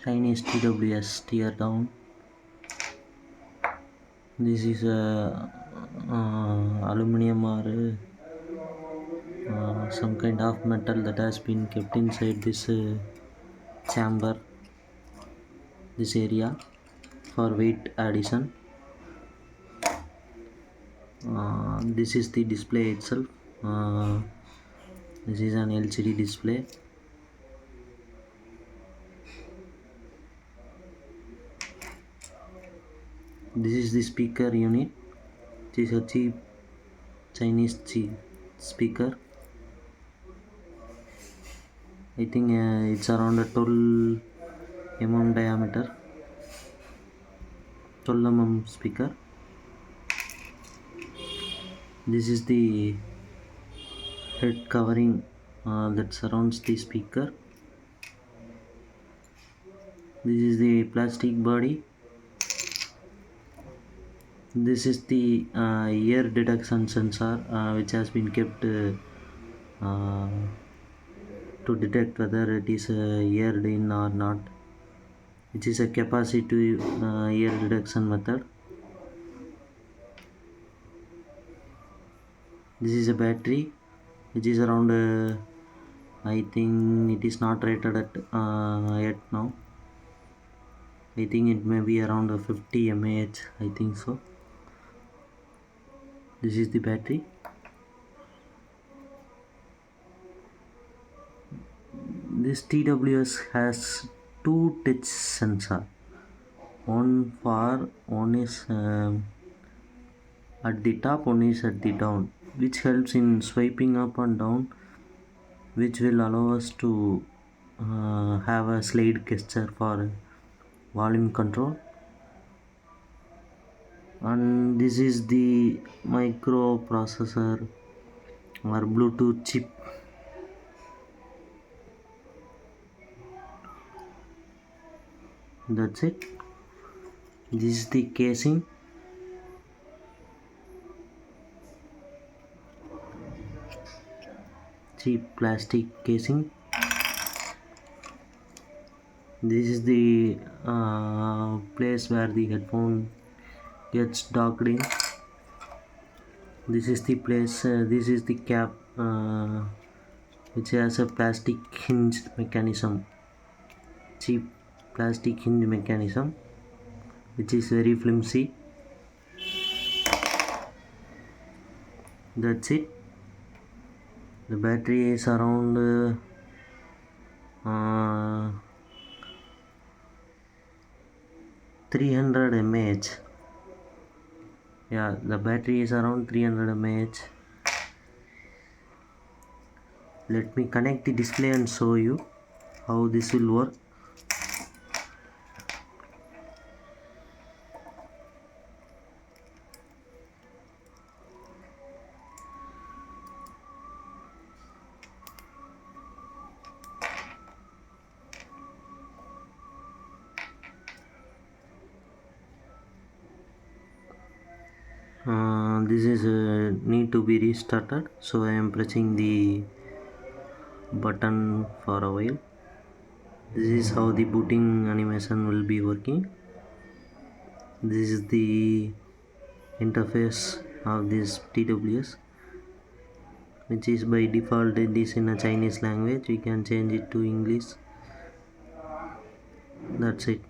Chinese TWS teardown. This is a aluminum or some kind of metal that has been kept inside this chamber, this area, for weight addition. This is the display itself. This is an LCD display. This is the speaker unit. This is a cheap Chinese speaker. I think it's around a 12 mm diameter, 12 mm speaker. This is the head covering that surrounds the speaker. This is the plastic body. This is the ear detection sensor which has been kept to detect whether it is eared in or not, which is a capacitive ear detection method. This is a battery which is around I think it is not rated at yet now. I think it may be around 50 mAh, I think so. This is the battery. This TWS has two touch sensor. One is at the top, one is at the down, which helps in swiping up and down, which will allow us to have a slide gesture for volume control. And this is the microprocessor or Bluetooth chip. That's it. This is the casing. Cheap plastic casing. This is the place where the headphone gets docked in. This is the place, this is the cap which has a plastic hinged mechanism, cheap plastic hinge mechanism, which is very flimsy. That's it. The battery is around 300 mAh. Yeah, the battery is around 300 mAh. Let me connect the display and show you how this will work. This is need to be restarted, so I am pressing the button for a while. This is how the booting animation will be working. This is the interface of this TWS, which is by default it is in a Chinese language. We can change it to English. That's it.